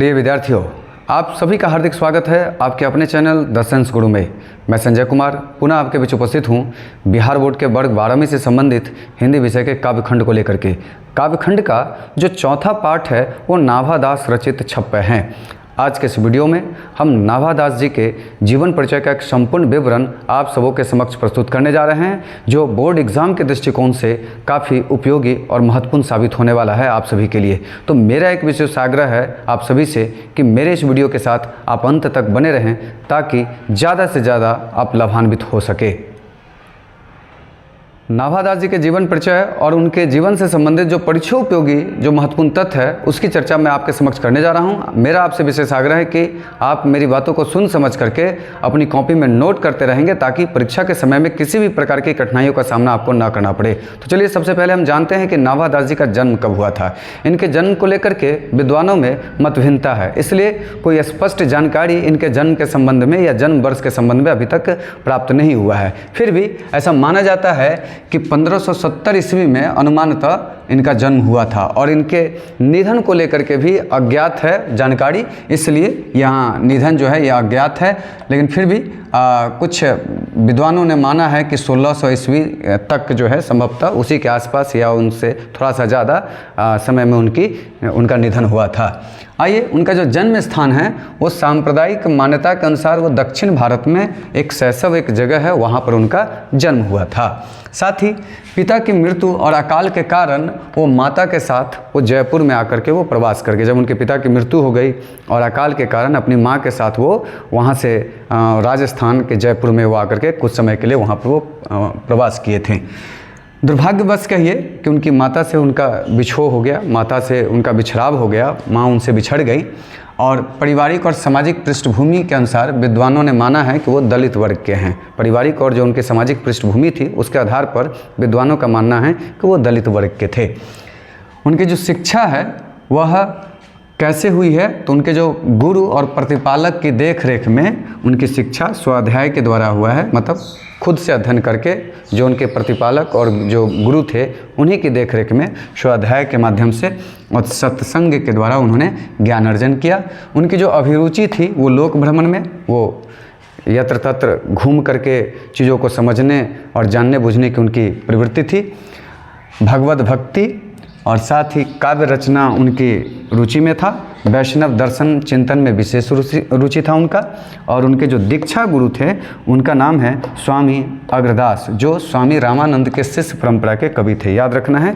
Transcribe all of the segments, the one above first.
प्रिय विद्यार्थियों, आप सभी का हार्दिक स्वागत है आपके अपने चैनल द साइंस गुरु में। मैं संजय कुमार पुनः आपके बीच उपस्थित हूँ बिहार बोर्ड के वर्ग 12वीं से संबंधित हिंदी विषय के काव्यखंड को लेकर के। काव्यखंड का जो चौथा पाठ है वो नाभादास रचित छप्पय हैं। आज के इस वीडियो में हम नाभादास जी के जीवन परिचय का एक संपूर्ण विवरण आप सबों के समक्ष प्रस्तुत करने जा रहे हैं, जो बोर्ड एग्जाम के दृष्टिकोण से काफ़ी उपयोगी और महत्वपूर्ण साबित होने वाला है आप सभी के लिए। तो मेरा एक विशेष आग्रह है आप सभी से कि मेरे इस वीडियो के साथ आप अंत तक बने रहें ताकि ज़्यादा से ज़्यादा आप लाभान्वित हो सके। नाभादास जी के जीवन परिचय और उनके जीवन से संबंधित जो परीक्षा उपयोगी जो महत्वपूर्ण तथ्य है उसकी चर्चा मैं आपके समक्ष करने जा रहा हूं। मेरा आपसे विशेष आग्रह है कि आप मेरी बातों को सुन समझ करके अपनी कॉपी में नोट करते रहेंगे ताकि परीक्षा के समय में किसी भी प्रकार की कठिनाइयों का सामना आपको ना करना पड़े। तो चलिए सबसे पहले हम जानते हैं कि नाभादास जी का जन्म कब हुआ था। इनके जन्म को लेकर के विद्वानों में मतभिन्नता है, इसलिए कोई स्पष्ट जानकारी इनके जन्म के संबंध में या जन्म वर्ष के संबंध में अभी तक प्राप्त नहीं हुआ है। फिर भी ऐसा माना जाता है कि 1570 ईस्वी में अनुमानतः इनका जन्म हुआ था और इनके निधन को लेकर के भी अज्ञात है जानकारी, इसलिए यहाँ निधन जो है यह अज्ञात है। लेकिन फिर भी कुछ विद्वानों ने माना है कि 1600 ईस्वी तक जो है संभवतः उसी के आसपास या उनसे थोड़ा सा ज़्यादा समय में उनका निधन हुआ था। आइए, उनका जो जन्म स्थान है वो सांप्रदायिक मान्यता के अनुसार वो दक्षिण भारत में एक शैशव एक जगह है, वहाँ पर उनका जन्म हुआ था। साथ ही पिता की मृत्यु और अकाल के कारण वो माता के साथ वो जयपुर में आकर के वो प्रवास कर गए। जब उनके पिता की मृत्यु हो गई और अकाल के कारण अपनी माँ के साथ वो वहाँ से राजस्थान के जयपुर में वो आकर के कुछ समय के लिए वहाँ पर वो प्रवास किए थे। दुर्भाग्यवश कहिए कि उनकी माता से उनका बिछोह हो गया, माता से उनका बिछड़ाव हो गया, माँ उनसे बिछड़ गई और पारिवारिक और सामाजिक पृष्ठभूमि के अनुसार विद्वानों ने माना है कि वो दलित वर्ग के हैं। पारिवारिक और जो उनकी सामाजिक पृष्ठभूमि थी उसके आधार पर विद्वानों का मानना है कि वो दलित वर्ग के थे। उनकी जो शिक्षा है वह कैसे हुई है, तो उनके जो गुरु और प्रतिपालक की देख रेख में उनकी शिक्षा स्वाध्याय के द्वारा हुआ है, मतलब खुद से अध्ययन करके जो उनके प्रतिपालक और जो गुरु थे उन्हीं की देख रेख में स्वाध्याय के माध्यम से और सत्संग के द्वारा उन्होंने ज्ञान अर्जन किया। उनकी जो अभिरुचि थी वो लोक भ्रमण में, वो यत्र तत्र घूम करके चीज़ों को समझने और जानने बुझने की उनकी प्रवृत्ति थी। भगवत भक्ति और साथ ही काव्य रचना उनकी रुचि में था। वैष्णव दर्शन चिंतन में विशेष रुचि था उनका। और उनके जो दीक्षा गुरु थे उनका नाम है स्वामी अग्रदास, जो स्वामी रामानंद के शिष्य परंपरा के कवि थे। याद रखना है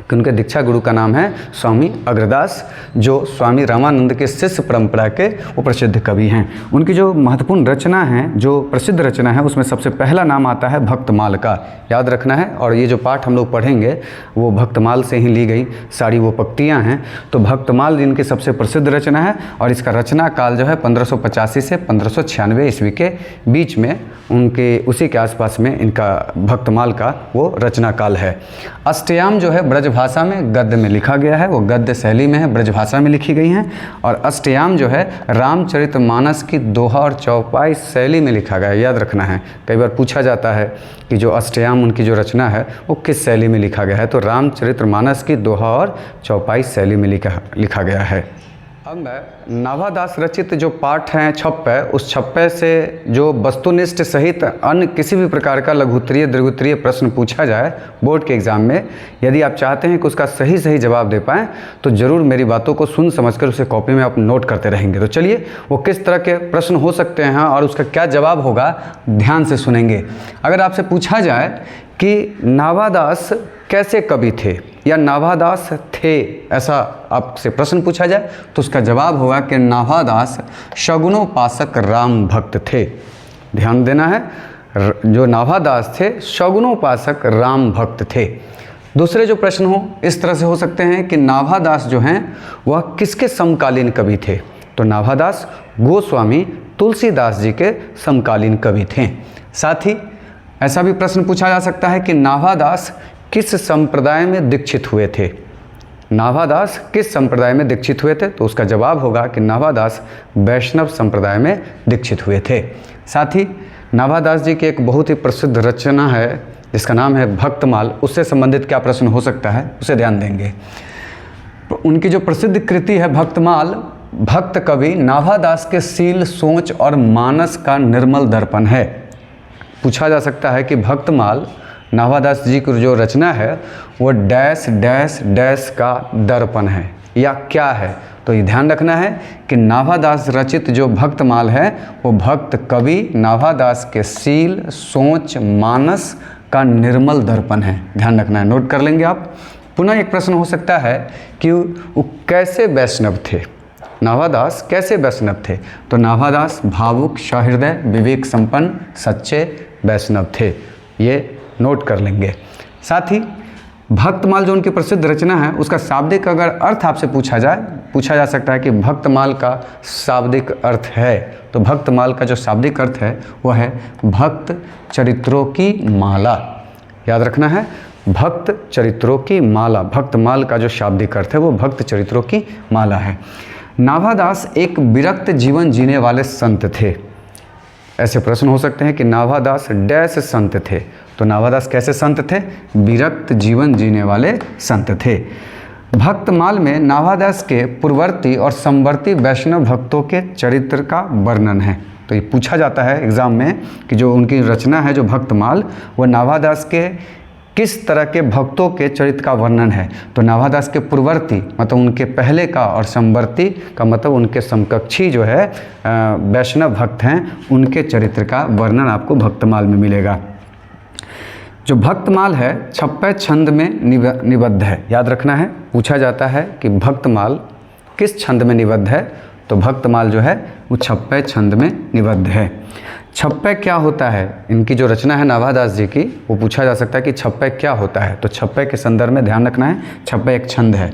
कि उनके दीक्षा गुरु का नाम है स्वामी अग्रदास, जो स्वामी रामानंद के शिष्य परंपरा के वो प्रसिद्ध कवि हैं। उनकी जो महत्वपूर्ण रचना है, जो प्रसिद्ध रचना है, उसमें सबसे पहला नाम आता है भक्तमाल का। याद रखना है, और ये जो पाठ हम लोग पढ़ेंगे वो भक्तमाल से ही ली गई सारी वो पंक्तियाँ हैं। तो भक्तमाल इनकी सबसे प्रसिद्ध रचना है और इसका रचना काल जो है 1585 से 1596 ईस्वी के बीच में उनके उसी के आसपास में इनका भक्तमाल का वो रचना काल है। अष्टयाम जो है ब्रज भाषा में गद्य में लिखा गया है, वो गद्य शैली में है, ब्रज भाषा में लिखी गई हैं। और अष्टयाम जो है रामचरितमानस की दोहा और चौपाई शैली में लिखा गया है। याद रखना है, कई बार पूछा जाता है कि जो अष्टयाम उनकी जो रचना है वो किस शैली में लिखा गया है, तो रामचरितमानस की दोहा और चौपाई शैली में लिखा गया है। अब मैं नाभादास रचित जो पाठ हैं छप्पय, उस छप्पय से जो वस्तुनिष्ठ सहित अन्य किसी भी प्रकार का लघुत्तरीय दीर्घोत्तरीय प्रश्न पूछा जाए बोर्ड के एग्ज़ाम में, यदि आप चाहते हैं कि उसका सही जवाब दे पाएँ तो ज़रूर मेरी बातों को सुन समझकर उसे कॉपी में आप नोट करते रहेंगे। तो चलिए वो किस तरह के प्रश्न हो सकते हैं और उसका क्या जवाब होगा ध्यान से सुनेंगे। अगर आपसे पूछा जाए कि नाभादास कैसे कवि थे या नाभादास थे, ऐसा आपसे प्रश्न पूछा जाए तो उसका जवाब होगा कि नाभादास शगुनोपासक राम भक्त थे। ध्यान देना है, जो नाभादास थे शगुनोपासक राम भक्त थे। दूसरे जो प्रश्न हो इस तरह से हो सकते हैं कि नाभादास जो हैं वह किसके समकालीन कवि थे, तो नाभादास गोस्वामी तुलसीदास जी के समकालीन कवि थे। साथ ही ऐसा भी प्रश्न पूछा जा सकता है कि नाभादास किस संप्रदाय में दीक्षित हुए थे। नाभादास किस संप्रदाय में दीक्षित हुए थे, तो उसका जवाब होगा कि नाभादास वैष्णव संप्रदाय में दीक्षित हुए थे। साथ ही नाभादास जी की एक बहुत ही प्रसिद्ध रचना है जिसका नाम है भक्तमाल, उससे संबंधित क्या प्रश्न हो सकता है उसे ध्यान देंगे। उनकी जो प्रसिद्ध कृति है भक्तमाल, भक्त कवि नाभादास के शील, सोच और मानस का निर्मल दर्पण है। पूछा जा सकता है कि भक्तमाल नाभादास जी की जो रचना है वो डैश डैश डैश का दर्पण है या क्या है। तो ये ध्यान रखना है कि नाभादास रचित जो भक्तमाल है वो भक्त कवि नाभादास के शील, सोच, मानस का निर्मल दर्पण है। ध्यान रखना है, नोट कर लेंगे आप। पुनः एक प्रश्न हो सकता है कि वो कैसे वैष्णव थे, नाभादास कैसे वैष्णव थे। तो नाभादास भावुक, सहृदय, विवेक संपन्न, सच्चे वैष्णव थे, ये नोट कर लेंगे। साथ ही भक्तमाल जो उनकी प्रसिद्ध रचना है उसका शाब्दिक अगर अर्थ आपसे पूछा जा सकता है कि भक्तमाल का शाब्दिक अर्थ है, तो भक्तमाल का जो शाब्दिक अर्थ है वह है भक्त चरित्रों की माला। याद रखना है, भक्त चरित्रों की माला। भक्तमाल का जो शाब्दिक अर्थ है वो भक्त चरित्रों की माला है। नाभादास एक विरक्त जीवन जीने वाले संत थे। ऐसे प्रश्न हो सकते हैं कि नाभादास डैश संत थे। तो नाभादास कैसे संत थे? विरक्त जीवन जीने वाले संत थे। भक्तमाल में नाभादास के पूर्ववर्ती और समवर्ती वैष्णव भक्तों के चरित्र का वर्णन है। तो ये पूछा जाता है एग्जाम में कि जो उनकी रचना है जो भक्तमाल, वो नाभादास के किस तरह के भक्तों के चरित्र का वर्णन है। तो नाभादास के पूर्ववर्ती मतलब उनके पहले का, और समवर्ती का मतलब उनके समकक्षी जो है वैष्णव भक्त हैं, उनके चरित्र का वर्णन आपको भक्तमाल में मिलेगा। जो भक्तमाल है 56 छंद में निबद्ध है। याद रखना है, पूछा जाता है कि भक्तमाल किस छंद में निबद्ध है। तो भक्तमाल जो है वो 56 छंद में निबद्ध है। 56 क्या होता है? इनकी जो रचना है नाभादास जी की, वो पूछा जा सकता है कि 56 क्या होता है। तो 56 के संदर्भ में ध्यान रखना है, 56 एक छंद है,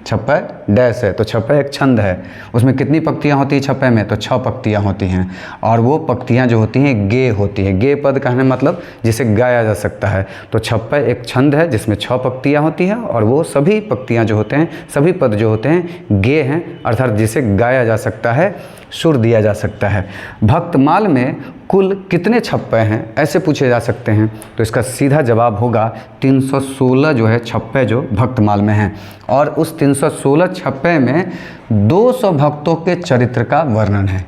56 डैश है, तो 56 एक छंद है। उसमें कितनी पंक्तियाँ होती हैं 56 में? तो 6 पंक्तियाँ होती हैं, और वो पंक्तियाँ जो होती हैं गे होती हैं। गे पद कहने मतलब जिसे गाया जा सकता है। तो 56 एक छंद है जिसमें 6 पंक्तियाँ होती हैं, और वो सभी पंक्तियाँ जो होते हैं, सभी पद जो होते हैं गे हैं, अर्थात जिसे गाया जा सकता है, सुर दिया जा सकता है। भक्तमाल में कुल कितने छप्पे हैं ऐसे पूछे जा सकते हैं। तो इसका सीधा जवाब होगा 316 जो है छप्पे जो भक्तमाल में हैं, और उस 316 छप्पे में 200 भक्तों के चरित्र का वर्णन है।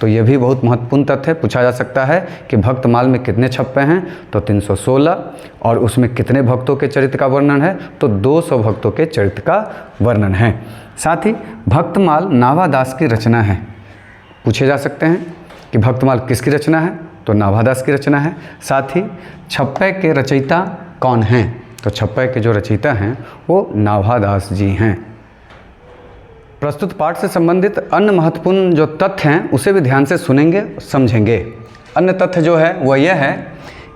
तो ये भी बहुत महत्वपूर्ण तथ्य है, पूछा जा सकता है कि भक्तमाल में कितने छप्पे हैं। तो 316, और उसमें कितने भक्तों के चरित्र का वर्णन है। तो 200 भक्तों के चरित्र का वर्णन है। साथ ही भक्तमाल नाभादास की रचना है। पूछे जा सकते हैं कि भक्तमाल किसकी रचना है। तो नाभादास की रचना है। साथ ही छप्पे के रचयिता कौन हैं। तो छप्पे के जो रचयिता हैं वो नाभादास जी हैं। प्रस्तुत पाठ से संबंधित अन्य महत्वपूर्ण जो तथ्य हैं उसे भी ध्यान से सुनेंगे, समझेंगे। अन्य तथ्य जो है वह यह है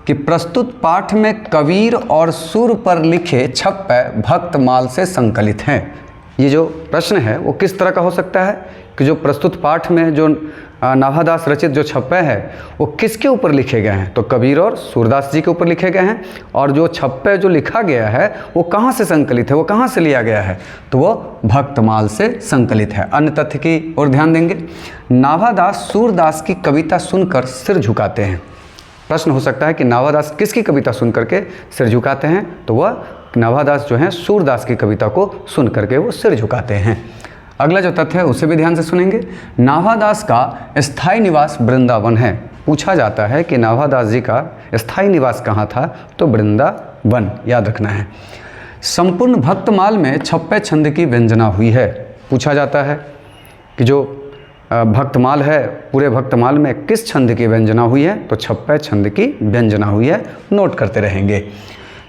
कि प्रस्तुत पाठ में कबीर और सुर पर लिखे छप्पे भक्तमाल से संकलित हैं। ये जो प्रश्न है वो किस तरह का हो सकता है कि जो प्रस्तुत पाठ में जो नाभादास रचित जो छप्पे हैं वो किसके ऊपर लिखे गए हैं। तो कबीर और सूरदास जी के ऊपर लिखे गए हैं। और जो छप्पे जो लिखा गया है वो कहाँ से संकलित है, वो कहाँ से लिया गया है। तो वो भक्तमाल से संकलित है। अन्य तथ्य की ओर ध्यान देंगे। नाभादास सूरदास की कविता सुनकर सिर झुकाते हैं। प्रश्न हो सकता है कि नाभादास किसकी कविता सुन करके सिर झुकाते हैं। तो वह नाभादास जो हैं सूरदास की कविता को सुन करके वो सिर झुकाते हैं। अगला जो तथ्य है उसे भी ध्यान से सुनेंगे। नाभादास का स्थायी निवास वृंदावन है। पूछा जाता है कि नाभादास जी का स्थायी निवास कहाँ था। तो वृंदावन, याद रखना है। संपूर्ण भक्तमाल में 56 छंद की व्यंजना हुई है। पूछा जाता है कि जो भक्तमाल है पूरे भक्तमाल में किस छंद की व्यंजना हुई है। तो 56 छंद की व्यंजना हुई है, नोट करते रहेंगे।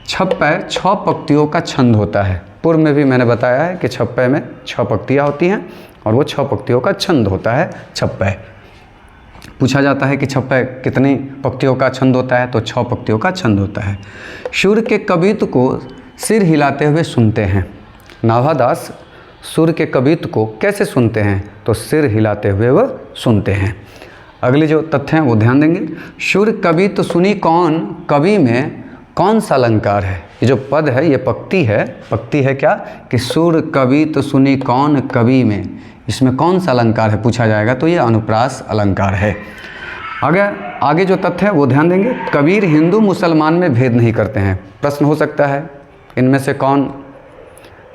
छप्पे 6 पंक्तियों का छंद होता है। पूर्व में भी मैंने बताया है कि छप्पे में 6 पंक्तियाँ होती हैं, और वो 6 पंक्तियों का छंद होता है छप्पे। पूछा जाता है कि छप्पे कितनी पंक्तियों का छंद होता है। तो 6 पंक्तियों का छंद होता है। सुर के कवित्व को सिर हिलाते हुए सुनते हैं। नाभादास सुर के कवित्व को कैसे सुनते हैं। तो सिर हिलाते हुए वह सुनते हैं। अगले जो तथ्य हैं वो ध्यान देंगे। सुर कवित्व सुनी कौन, कवि में कौन सा अलंकार है। ये जो पद है ये पंक्ति है क्या कि सुर कवित्व सुनी कौन, कवि में, इसमें कौन सा अलंकार है पूछा जाएगा। तो ये अनुप्रास अलंकार है। आगे जो तथ्य है वो ध्यान देंगे। कबीर हिंदू मुसलमान में भेद नहीं करते हैं। प्रश्न हो सकता है इनमें से कौन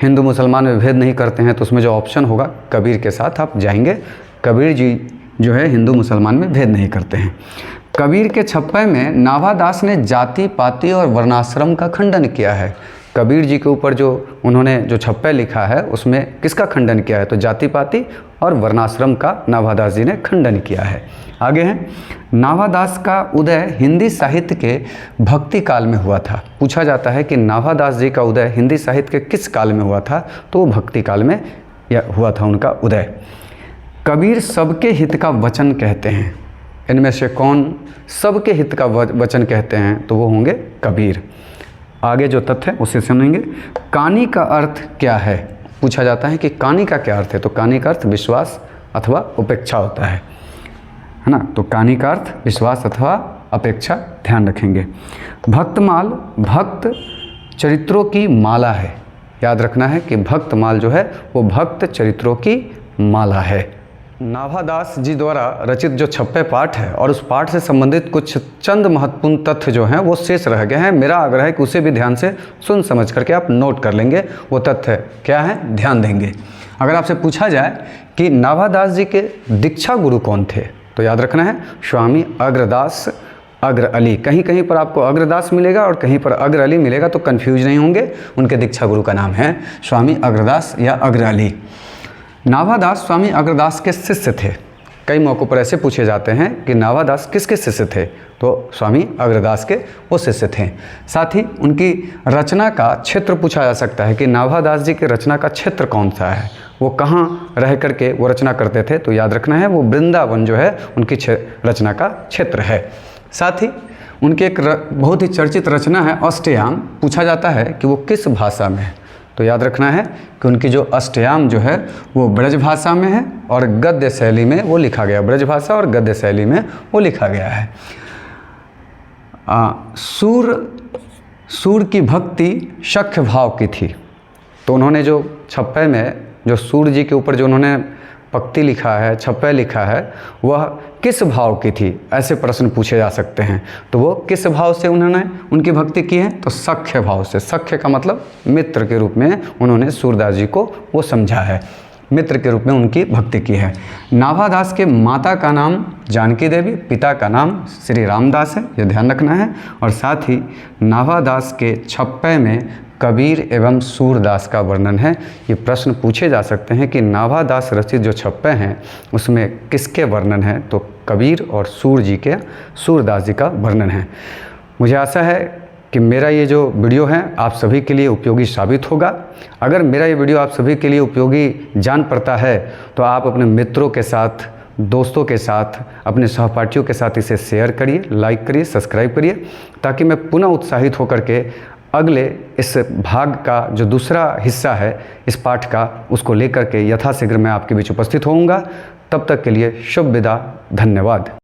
हिंदू मुसलमान में भेद नहीं करते हैं तो उसमें जो ऑप्शन होगा कबीर के साथ आप जाएंगे। कबीर जी जो है हिंदू मुसलमान में भेद नहीं करते हैं। कबीर के छप्पे में नाभादास ने जाति पाति और वर्णाश्रम का खंडन किया है। कबीर जी के ऊपर जो उन्होंने जो छप्पे लिखा है उसमें किसका खंडन किया है? तो जाति पाति और वर्णाश्रम का नाभादास जी ने खंडन किया है। आगे हैं, नाभादास का उदय हिंदी साहित्य के भक्ति काल में हुआ था। पूछा जाता है कि नाभादास जी का उदय हिंदी साहित्य के किस काल में हुआ था? तो वो भक्ति काल में हुआ था उनका उदय। कबीर सबके हित का वचन कहते हैं। इनमें से कौन सबके हित का वचन कहते हैं? तो वो होंगे कबीर। आगे जो तथ्य है उसे सुनेंगे। कानी का अर्थ क्या है? पूछा जाता है कि कानी का क्या अर्थ है? तो कानी का अर्थ विश्वास अथवा उपेक्षा होता है ना। तो कानी का अर्थ विश्वास अथवा अपेक्षा, ध्यान रखेंगे। भक्तमाल भक्त चरित्रों की माला है। याद रखना है कि भक्तमाल जो है वो भक्त चरित्रों की माला है। नाभादास जी द्वारा रचित जो छप्पे पाठ है और उस पाठ से संबंधित कुछ चंद महत्वपूर्ण तथ्य जो हैं वो शेष रह गए हैं। मेरा आग्रह है कि उसे भी ध्यान से सुन समझ करके आप नोट कर लेंगे। वो तथ्य क्या है, ध्यान देंगे। अगर आपसे पूछा जाए कि नाभादास जी के दीक्षा गुरु कौन थे, तो याद रखना है स्वामी अग्रदास अग्र अली। कहीं कहीं पर आपको अग्रदास मिलेगा और कहीं पर अग्र अली मिलेगा, तो कन्फ्यूज नहीं होंगे। उनके दीक्षा गुरु का नाम है स्वामी अग्रदास या अग्र अली। नाभादास स्वामी अग्रदास के शिष्य थे। कई मौक़ों पर ऐसे पूछे जाते हैं कि नाभादास किसके शिष्य थे? तो स्वामी अग्रदास के वो शिष्य थे। साथ ही उनकी रचना का क्षेत्र पूछा जा सकता है कि नाभादास जी के रचना का क्षेत्र कौन सा है, वो कहाँ रह करके वो रचना करते थे? तो याद रखना है वो वृंदावन जो है उनकी रचना का क्षेत्र है। साथ ही उनकी एक बहुत ही चर्चित रचना है अष्टयाम। पूछा जाता है कि वो किस भाषा में है? तो याद रखना है कि उनकी जो अष्टयाम जो है वो ब्रज भाषा में है और गद्य शैली में वो लिखा गया। ब्रज भाषा और गद्य शैली में वो लिखा गया है। सूर की भक्ति शक्य भाव की थी। तो उन्होंने जो छप्पे में जो सूर्य जी के ऊपर जो उन्होंने पंक्ति लिखा है, छप्पे लिखा है, वह किस भाव की थी? ऐसे प्रश्न पूछे जा सकते हैं। तो वो किस भाव से उन्होंने उनकी भक्ति की है? तो सख्य भाव से। सख्य का मतलब मित्र के रूप में उन्होंने सूरदास जी को वो समझा है, मित्र के रूप में उनकी भक्ति की है। नाभादास के माता का नाम जानकी देवी, पिता का नाम श्री रामदास है, ये ध्यान रखना है। और साथ ही नाभादास के छप्पे में कबीर एवं सूरदास का वर्णन है। ये प्रश्न पूछे जा सकते हैं कि नाभादास रचित जो छप्पे हैं उसमें किसके वर्णन है? तो कबीर और सूरदास जी का वर्णन है। मुझे आशा है कि मेरा ये जो वीडियो है आप सभी के लिए उपयोगी साबित होगा। अगर मेरा ये वीडियो आप सभी के लिए उपयोगी जान पड़ता है तो आप अपने मित्रों के साथ, दोस्तों के साथ, अपने सहपाठियों के साथ इसे शेयर करिए, लाइक करिए, सब्सक्राइब करिए, ताकि मैं पुनः उत्साहित होकर के अगले इस भाग का जो दूसरा हिस्सा है इस पाठ का, उसको लेकर के यथाशीघ्र मैं आपके बीच उपस्थित होऊंगा। तब तक के लिए शुभ विदा, धन्यवाद।